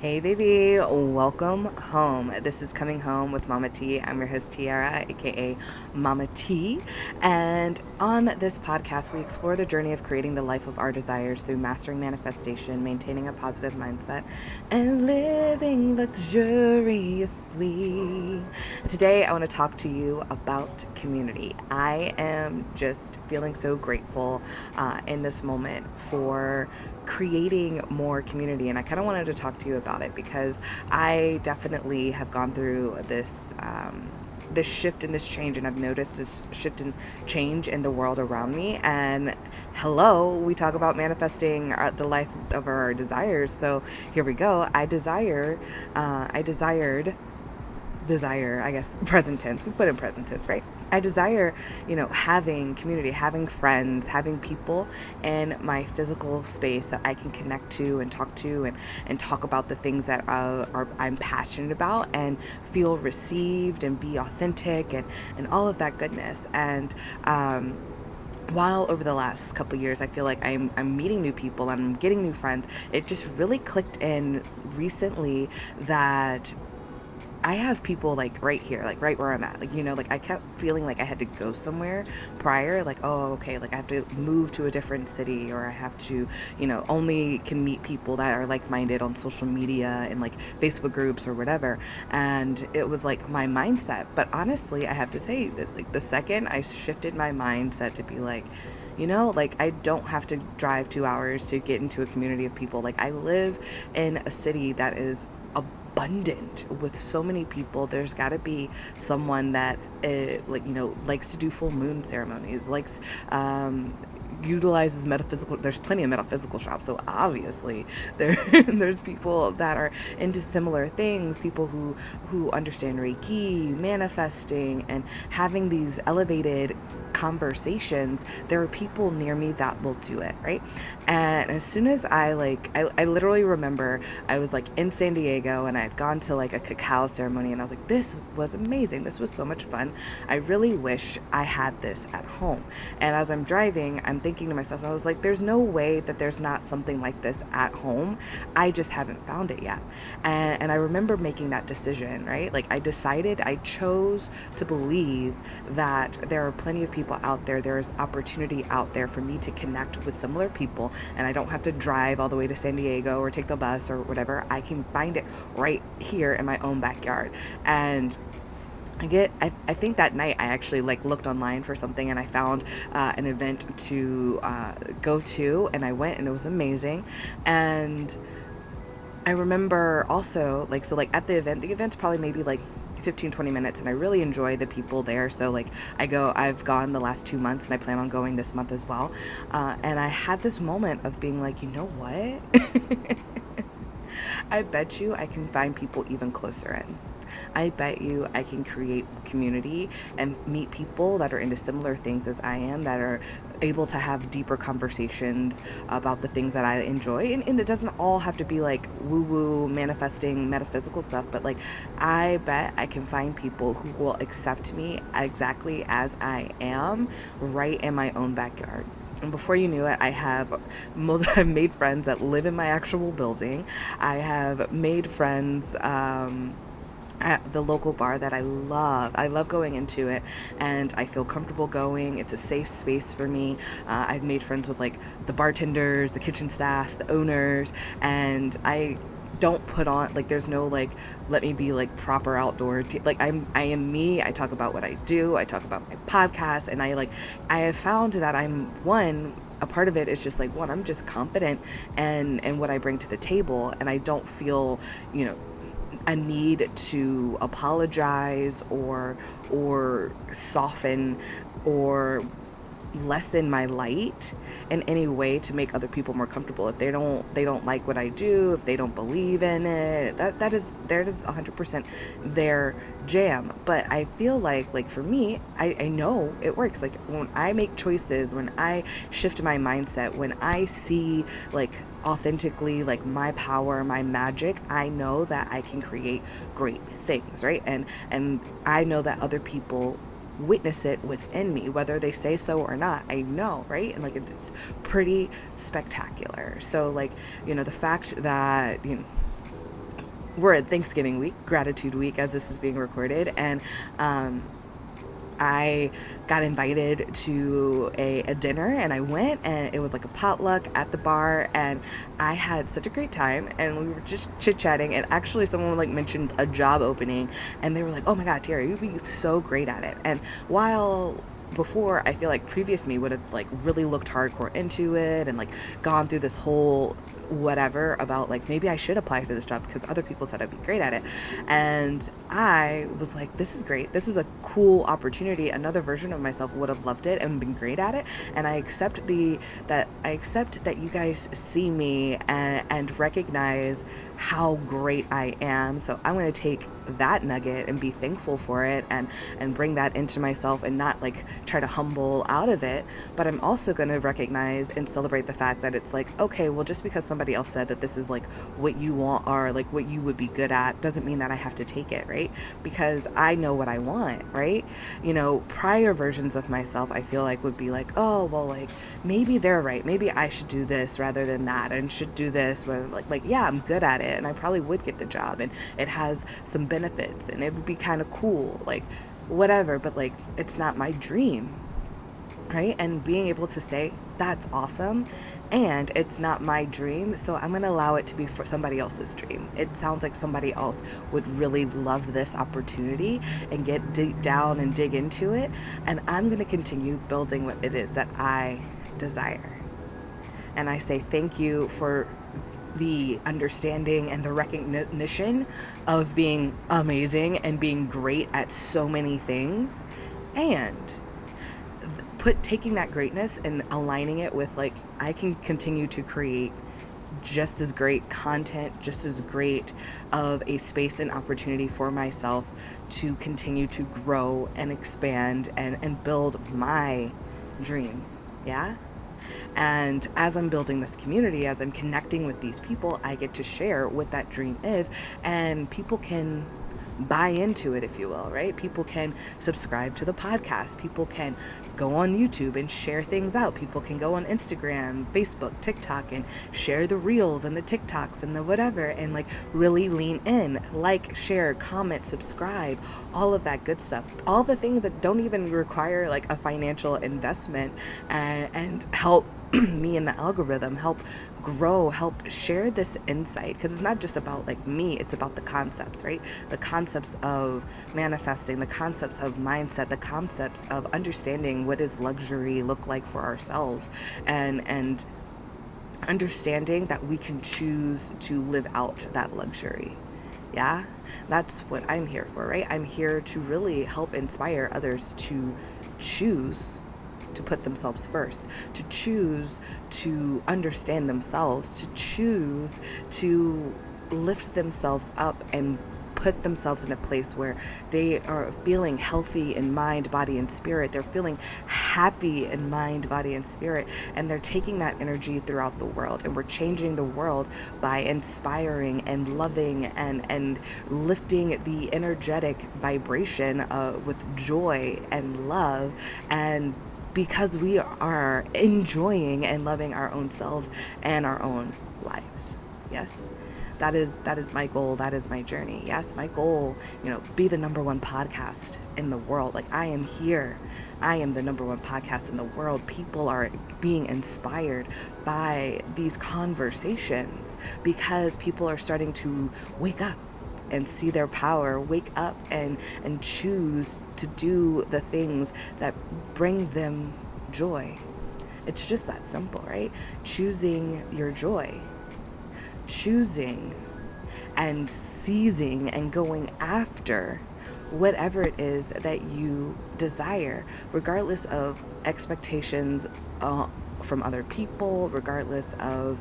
Hey baby, welcome home. This is Coming Home with Mama T. I'm your host Tiara, aka Mama T. And on this podcast, we explore the journey of creating the life of our desires through mastering manifestation, maintaining a positive mindset, and living luxuriously. Today, I want to talk to you about community. I am just feeling so grateful in this moment for creating more community, and I kind of wanted to talk to you about it because I definitely have gone through this shift and this change, and I've noticed this shift and change in the world around me. And hello, we talk about manifesting the life of our desires. So here we go. I desired desire, I guess, present tense. We put in present tense, right? I desire, having community, having friends, having people in my physical space that I can connect to and talk to and talk about the things that I'm passionate about and feel received and be authentic and all of that goodness. And, while over the last couple of years I feel like I'm meeting new people and I'm getting new friends, it just really clicked in recently that I have people like right here, like right where I'm at. Like I kept feeling like I had to go somewhere prior, like, oh, okay, like I have to move to a different city, or I have to, only can meet people that are like minded on social media and like Facebook groups or whatever. And it was like my mindset. But honestly, I have to say that like the second I shifted my mindset to be like, like I don't have to drive 2 hours to get into a community of people. Like I live in a city that is abundant with so many people. There's got to be someone that likes to do full moon ceremonies, likes utilizes metaphysical. There's plenty of metaphysical shops, so obviously there's people that are into similar things, people who understand Reiki, manifesting, and having these elevated conversations. There are people near me that will do it, right? And as soon as I literally remember I was like in San Diego and I had gone to like a cacao ceremony, and I was like, this was amazing, this was so much fun. I really wish I had this at home. And as I'm driving, I'm thinking to myself, I was like, there's no way that there's not something like this at home. I just haven't found it yet. And I remember making that decision, right? Like I chose to believe that there are plenty of people out there. There is opportunity out there for me to connect with similar people, and I don't have to drive all the way to San Diego or take the bus or whatever. I can find it right here in my own backyard. And I think that night I actually like looked online for something, and I found an event to go to, and I went, and it was amazing. And I remember also like at the event's probably maybe like 15-20 minutes, and I really enjoy the people there. So like I've gone the last 2 months, and I plan on going this month as well. And I had this moment of being like, you know what? I bet you I can find people even closer in. I bet you I can create community and meet people that are into similar things as I am, that are able to have deeper conversations about the things that I enjoy. And it doesn't all have to be like woo woo manifesting metaphysical stuff, but like I bet I can find people who will accept me exactly as I am right in my own backyard. And before you knew it, I've made friends that live in my actual building. I have made friends at the local bar that I love. I love going into it, and I feel comfortable going. It's a safe space for me. I've made friends with like the bartenders, the kitchen staff, the owners, and I don't put on like there's no like let me be like proper outdoor like I am me. I talk about what I do. I talk about my podcast, and I have found that I'm one a part of it is just like one, I'm just confident and what I bring to the table, and I don't feel a need to apologize or soften or lessen my light in any way to make other people more comfortable. If they don't like what I do, if they don't believe in it, that is 100% their jam. But I feel like for me, I know it works. Like when I make choices, when I shift my mindset, when I see like authentically like my power, my magic, I know that I can create great things, right? And I know that other people witness it within me, whether they say so or not. I know, right? And like it's pretty spectacular. So like, the fact that we're in Thanksgiving week, gratitude week, as this is being recorded. And I got invited to a dinner, and I went, and it was like a potluck at the bar, and I had such a great time, and we were just chit-chatting, and actually someone like mentioned a job opening, and they were like, oh my God, Tiara, you'd be so great at it. And while before, I feel like previous me would have like really looked hardcore into it and like gone through this whole whatever about like maybe I should apply for this job because other people said I'd be great at it. And I was like, this is great. This is a cool opportunity. Another version of myself would have loved it and been great at it. And I accept that you guys see me and recognize how great I am. So I'm going to take that nugget and be thankful for it and bring that into myself and not like try to humble out of it. But I'm also going to recognize and celebrate the fact that it's like, okay, well, just because somebody else said that this is like what you want or like what you would be good at doesn't mean that I have to take it, right? Because I know what I want, right? Prior versions of myself, I feel like would be like, oh, well, like maybe they're right. Maybe I should do this rather than that and should do this. But like, yeah, I'm good at it and I probably would get the job and it has some benefits and it would be kind of cool, like whatever, but like it's not my dream, right? And being able to say that's awesome and it's not my dream, so I'm going to allow it to be for somebody else's dream. It sounds like somebody else would really love this opportunity and get deep down and dig into it, and I'm going to continue building what it is that I desire. And I say thank you for the understanding and the recognition of being amazing and being great at so many things, and taking that greatness and aligning it with like I can continue to create just as great content, just as great of a space and opportunity for myself to continue to grow and expand and build my dream. Yeah. And as I'm building this community, as I'm connecting with these people, I get to share what that dream is, and people can buy into it, if you will, right? People can subscribe to the podcast. People can go on YouTube and share things out. People can go on Instagram, Facebook, TikTok and share the reels and the TikToks and the whatever and like really lean in, like, share, comment, subscribe, all of that good stuff. All the things that don't even require like a financial investment and help me in the algorithm, help grow, help share this insight, because it's not just about like me, it's about the concepts, right? The concepts of manifesting, the concepts of mindset, the concepts of understanding what does luxury look like for ourselves, and understanding that we can choose to live out that luxury. Yeah, that's what I'm here for, right? I'm here to really help inspire others to choose to put themselves first, to choose to understand themselves, to choose to lift themselves up and put themselves in a place where they are feeling healthy in mind, body, and spirit. They're feeling happy in mind, body, and spirit, and they're taking that energy throughout the world. And we're changing the world by inspiring and loving and lifting the energetic vibration with joy and love, and because we are enjoying and loving our own selves and our own lives. Yes. That is my goal. That is my journey. Yes, my goal, be the number one podcast in the world. Like, I am here. I am the number one podcast in the world. People are being inspired by these conversations because people are starting to wake up and see their power, wake up and choose to do the things that bring them joy. It's just that simple, right? Choosing your joy. Choosing and seizing and going after whatever it is that you desire, regardless of expectations from other people, regardless of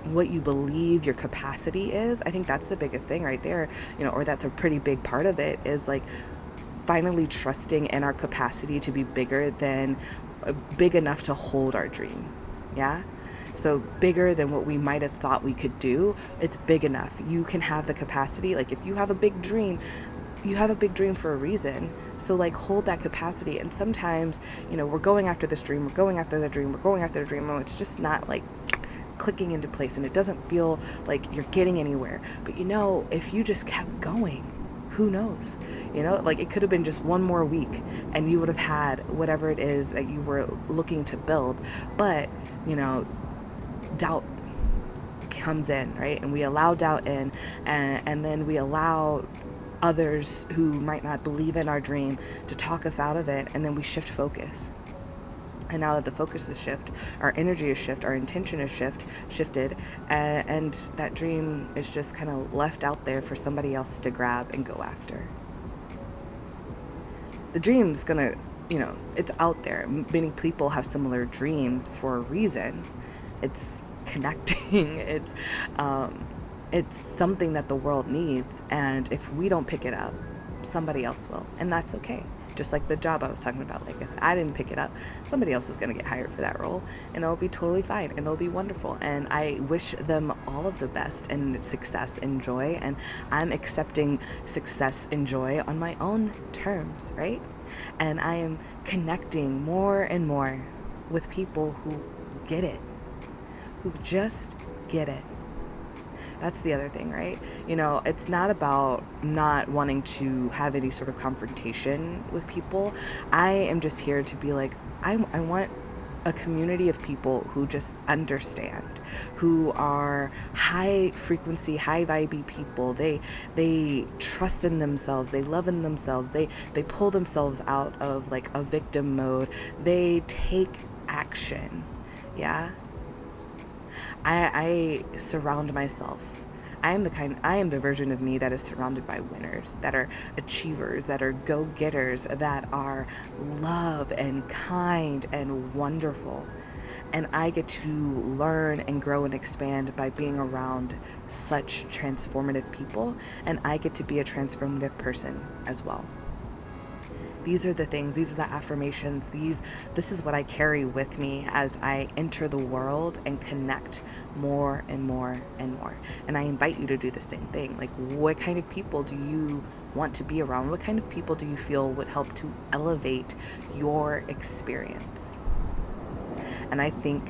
what you believe your capacity is. I think that's the biggest thing right there, or that's a pretty big part of it, is like finally trusting in our capacity to be big enough to hold our dream. Yeah. So bigger than what we might have thought we could do. It's big enough. You can have the capacity. Like, if you have a big dream, you have a big dream for a reason. So like, hold that capacity. And sometimes, we're going after this dream, we're going after the dream, we're going after the dream, and it's just not like clicking into place and it doesn't feel like you're getting anywhere. But if you just kept going, who knows? Like it could have been just one more week and you would have had whatever it is that you were looking to build. But, doubt comes in, right? And we allow doubt in, and then we allow others who might not believe in our dream to talk us out of it, and then we shift focus. And now that the focus is our energy is our intention is shifted, and that dream is just kind of left out there for somebody else to grab and go after. The dream's gonna, it's out there. Many people have similar dreams for a reason. It's connecting. It's something that the world needs, and if we don't pick it up, somebody else will, and that's okay. Just like the job I was talking about, like if I didn't pick it up, somebody else is going to get hired for that role, and it'll be totally fine, and it'll be wonderful, and I wish them all of the best and success and joy, and I'm accepting success and joy on my own terms, right? And I am connecting more and more with people who get it, who just get it. That's the other thing, right? It's not about not wanting to have any sort of confrontation with people. I am just here to be like, I want a community of people who just understand, who are high frequency, high vibe people. They trust in themselves. They love in themselves. They pull themselves out of like a victim mode. They take action. Yeah. I surround myself. I am the version of me that is surrounded by winners, that are achievers, that are go-getters, that are love and kind and wonderful. And I get to learn and grow and expand by being around such transformative people, and I get to be a transformative person as well. These are the things, these are the affirmations, this is what I carry with me as I enter the world and connect more and more and more. And I invite you to do the same thing. Like, what kind of people do you want to be around? What kind of people do you feel would help to elevate your experience? And I think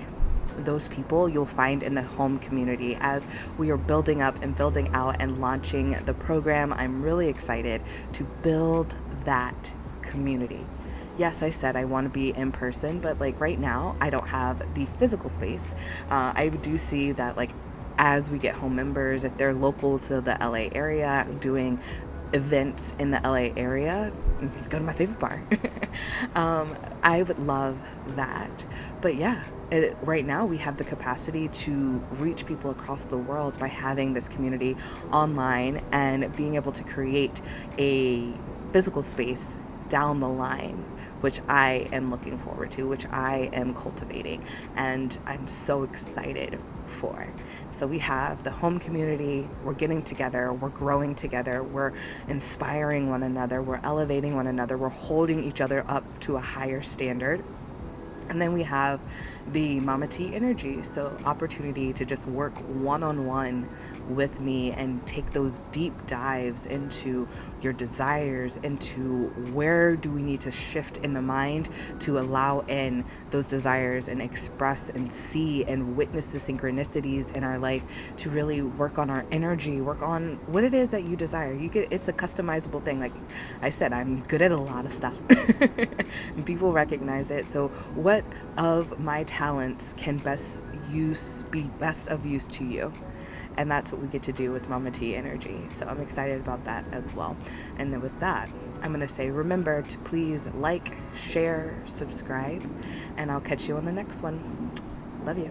those people you'll find in the home community as we are building up and building out and launching the program. I'm really excited to build that community. Yes, I said I want to be in person, but like right now I don't have the physical space. I do see that like as we get home members, if they're local to the LA area, doing events in the LA area, go to my favorite bar. I would love that. But yeah, right now we have the capacity to reach people across the world by having this community online and being able to create a physical space down the line, which I am looking forward to, which I am cultivating, and I'm so excited for. So we have the home community, we're getting together, we're growing together, we're inspiring one another, we're elevating one another, we're holding each other up to a higher standard. And then we have the Mama T energy, so opportunity to just work one-on-one with me and take those deep dives into your desires, into where do we need to shift in the mind to allow in those desires and express and see and witness the synchronicities in our life, to really work on our energy, work on what it is that you desire. It's a customizable thing. Like I said, I'm good at a lot of stuff. People recognize it. So what of my talents can be best of use to you? And that's what we get to do with Mama T Energy. So I'm excited about that as well. And then with that, I'm going to say, remember to please like, share, subscribe, and I'll catch you on the next one. Love you.